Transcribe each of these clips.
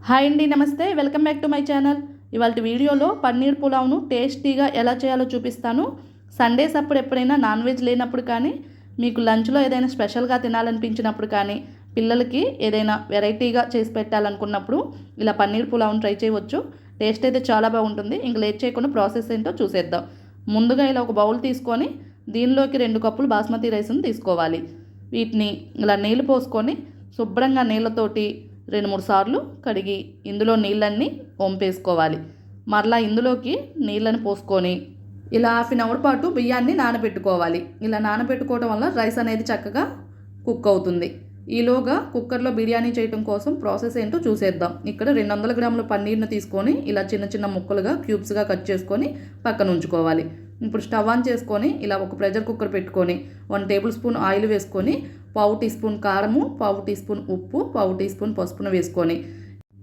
Hi అండి, నమస్తే. Welcome back to my channel. ఇవాళ వీడియోలో పన్నీర్ పులావ్ను టేస్టీగా ఎలా చేయాలో చూపిస్తాను. సండేస్ అప్పుడు ఎప్పుడైనా నాన్ వెజ్ లేనప్పుడు కానీ, మీకు లంచ్లో ఏదైనా స్పెషల్గా తినాలనిపించినప్పుడు కానీ, పిల్లలకి ఏదైనా వెరైటీగా చేసి పెట్టాలనుకున్నప్పుడు ఇలా పన్నీర్ పులావ్ను ట్రై చేయవచ్చు. టేస్ట్ అయితే చాలా బాగుంటుంది. ఇంక లేట్ చేయకుండా ప్రాసెస్ ఏంటో చూసేద్దాం. ముందుగా ఇలా ఒక బౌల్ తీసుకొని దీనిలోకి 2 కప్పులు బాస్మతి రైస్ని తీసుకోవాలి. వీటిని ఇలా నీళ్ళు పోసుకొని శుభ్రంగా నీళ్ళతోటి 2-3 సార్లు కడిగి ఇందులో నీళ్ళన్నీ వంపేసుకోవాలి. మరలా ఇందులోకి నీళ్ళని పోసుకొని ఇలా హాఫ్ అన్ అవర్ పాటు బియ్యాన్ని నానబెట్టుకోవాలి. ఇలా నానబెట్టుకోవడం వల్ల రైస్ అనేది చక్కగా కుక్ అవుతుంది. ఈలోగా కుక్కర్లో బిర్యానీ చేయడం కోసం ప్రాసెస్ ఏంటో చూసేద్దాం. ఇక్కడ 200 గ్రాముల పన్నీర్ను తీసుకొని ఇలా చిన్న చిన్న ముక్కలుగా క్యూబ్స్గా కట్ చేసుకొని పక్కన ఉంచుకోవాలి. ఇప్పుడు స్టవ్ ఆన్ చేసుకొని ఇలా ఒక ప్రెషర్ కుక్కర్ పెట్టుకొని 1 టేబుల్ స్పూన్ ఆయిల్ వేసుకొని 1/2 టీ స్పూన్ కారము, 1/2 టీ స్పూన్ ఉప్పు, 1/2 టీ స్పూన్ పసుపును వేసుకొని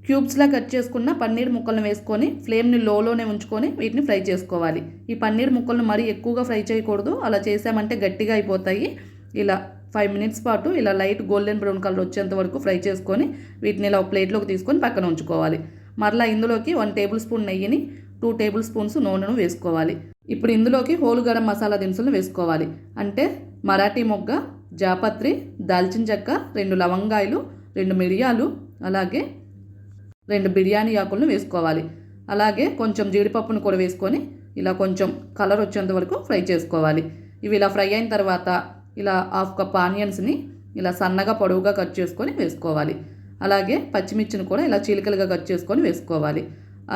క్యూబ్స్లా కట్ చేసుకున్న పన్నీర్ ముక్కలను వేసుకొని ఫ్లేమ్ని లోలోనే ఉంచుకొని వీటిని ఫ్రై చేసుకోవాలి. ఈ పన్నీర్ ముక్కలను మరీ ఎక్కువగా ఫ్రై చేయకూడదు. అలా చేసామంటే గట్టిగా అయిపోతాయి. ఇలా 5 మినిట్స్ పాటు ఇలా లైట్ గోల్డెన్ బ్రౌన్ కలర్ వచ్చేంత వరకు ఫ్రై చేసుకొని వీటిని ఇలా ఒక ప్లేట్లోకి తీసుకొని పక్కన ఉంచుకోవాలి. మరలా ఇందులోకి 1 టేబుల్ స్పూన్ నెయ్యిని, 2 టేబుల్ స్పూన్స్ నూనెను వేసుకోవాలి. ఇప్పుడు ఇందులోకి హోల్ గరం మసాలా దినుసులను వేసుకోవాలి. అంటే మరాఠీ మొగ్గ, జాపత్రి, దాల్చిన చెక్క, 2 లవంగాయలు, 2 మిరియాలు, అలాగే 2 బిర్యానీ ఆకులను వేసుకోవాలి. అలాగే కొంచెం జీడిపప్పును కూడా వేసుకొని ఇలా కొంచెం కలర్ వచ్చేంత వరకు ఫ్రై చేసుకోవాలి. ఇవి ఇలా ఫ్రై అయిన తర్వాత ఇలా 1/2 కప్ ఆనియన్స్ని ఇలా సన్నగా పొడవుగా కట్ చేసుకొని వేసుకోవాలి. అలాగే పచ్చిమిర్చిని కూడా ఇలా చీలికలుగా కట్ చేసుకొని వేసుకోవాలి.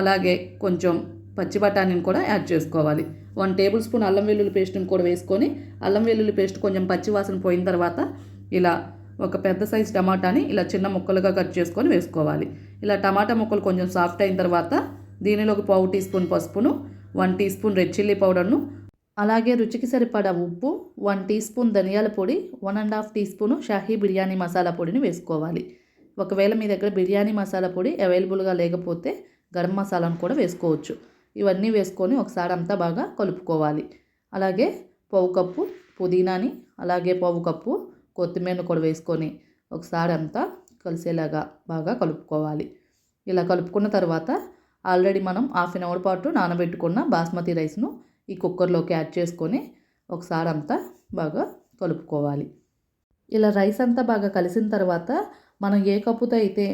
అలాగే కొంచెం పచ్చి బఠానీని కూడా యాడ్ చేసుకోవాలి. 1 టేబుల్ స్పూన్ అల్లం వెల్లుల్లి పేస్ట్ని కూడా వేసుకొని అల్లం వెల్లుల్లి పేస్ట్ కొంచెం పచ్చి వాసన పోయిన తర్వాత ఇలా ఒక పెద్ద సైజు టమాటాని ఇలా చిన్న ముక్కలుగా కట్ చేసుకొని వేసుకోవాలి. ఇలా టమాటా ముక్కలు కొంచెం సాఫ్ట్ అయిన తర్వాత దీనిలోకి 1/2 టీ స్పూన్ పసుపును, 1 టీ స్పూన్ రెడ్ చిల్లీ పౌడర్ను, అలాగే రుచికి సరిపడా ఉప్పు, 1 టీ స్పూన్ ధనియాల పొడి, 1½ టీ స్పూన్ షాహీ బిర్యానీ మసాలా పొడిని వేసుకోవాలి. ఒకవేళ మీ దగ్గర బిర్యానీ మసాలా పొడి అవైలబుల్గా లేకపోతే గరం మసాలాను కూడా వేసుకోవచ్చు. ఇవన్నీ వేసుకొని ఒకసారి అంతా బాగా కలుపుకోవాలి. అలాగే 1/2 కప్పు పుదీనాని, అలాగే 1/2 కప్పు కొత్తిమీరను కూడా వేసుకొని ఒకసారి అంతా కలిసేలాగా బాగా కలుపుకోవాలి. ఇలా కలుపుకున్న తర్వాత ఆల్రెడీ మనం హాఫ్ అన్ అవర్ పాటు నానబెట్టుకున్న బాస్మతి రైస్ను ఈ కుక్కర్లోకి యాడ్ చేసుకొని ఒకసారి అంతా బాగా కలుపుకోవాలి. ఇలా రైస్ అంతా బాగా కలిసిన తర్వాత మనం ఏ కప్పుతో అయితే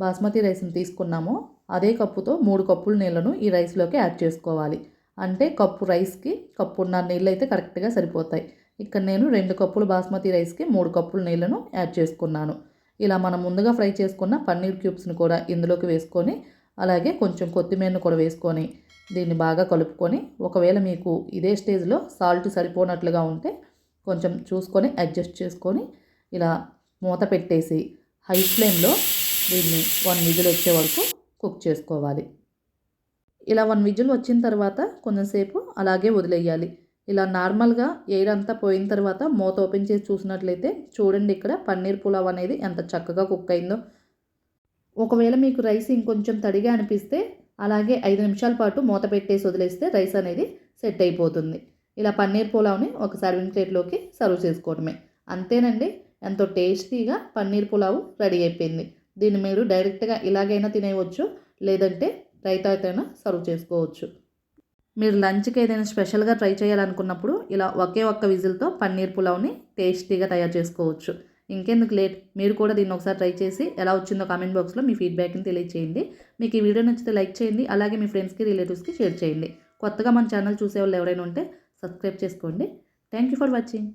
బాస్మతి రైస్ని తీసుకున్నామో అదే కప్పుతో 3 కప్పుల నీళ్ళను ఈ రైస్లోకి యాడ్ చేసుకోవాలి. అంటే కప్పు రైస్కి కప్పున్నర నీళ్ళు అయితే కరెక్ట్గా సరిపోతాయి. ఇక్కడ నేను 2 కప్పులు బాస్మతి రైస్కి 3 కప్పుల నీళ్ళను యాడ్ చేసుకున్నాను. ఇలా మనం ముందుగా ఫ్రై చేసుకున్న పన్నీర్ క్యూబ్స్ని కూడా ఇందులోకి వేసుకొని అలాగే కొంచెం కొత్తిమీరను కూడా వేసుకొని దీన్ని బాగా కలుపుకొని ఒకవేళ మీకు ఇదే స్టేజ్లో సాల్ట్ సరిపోనట్లుగా ఉంటే కొంచెం చూసుకొని అడ్జస్ట్ చేసుకొని ఇలా మూత పెట్టేసి హై ఫ్లేమ్లో దీన్ని 1 విజిల్ వచ్చే వరకు కుక్ చేసుకోవాలి. ఇలా 1 విజిల్ వచ్చిన తర్వాత కొంచెంసేపు అలాగే వదిలేయాలి. ఇలా నార్మల్గా ఎయిర్ అంతా పోయిన తర్వాత మూత ఓపెన్ చేసి చూసినట్లయితే చూడండి, ఇక్కడ పన్నీర్ పులావ్ అనేది ఎంత చక్కగా కుక్ అయిందో. ఒకవేళ మీకు రైస్ ఇంకొంచెం తడిగా అనిపిస్తే అలాగే 5 నిమిషాల పాటు మూత పెట్టేసి వదిలేస్తే రైస్ అనేది సెట్ అయిపోతుంది. ఇలా పన్నీర్ పులావ్ని ఒక సర్వింగ్ ప్లేట్లోకి సర్వ్ చేసుకోవడమే. అంతేనండి, ఎంతో టేస్టీగా పన్నీర్ పులావ్ రెడీ అయిపోయింది. దీన్ని మీరు డైరెక్ట్గా ఇలాగైనా తినేయవచ్చు, లేదంటే రైతాతోనైనా సర్వ్ చేసుకోవచ్చు. మీరు లంచ్కి ఏదైనా స్పెషల్గా ట్రై చేయాలనుకున్నప్పుడు ఇలా ఒకే ఒక్క విజిల్తో పన్నీర్ పులావ్ని టేస్టీగా తయారు చేసుకోవచ్చు. ఇంకెందుకు లేట్, మీరు కూడా దీన్ని ఒకసారి ట్రై చేసి ఎలా వచ్చిందో కామెంట్ బాక్స్లో మీ ఫీడ్బ్యాక్ని తెలియచేయండి. మీకు ఈ వీడియో నచ్చితే లైక్ చేయండి, అలాగే మీ ఫ్రెండ్స్కి రిలేటివ్స్కి షేర్ చేయండి. కొత్తగా మన ఛానల్ చూసేవాళ్ళు ఎవరైనా ఉంటే సబ్స్క్రైబ్ చేసుకోండి. Thank you for watching.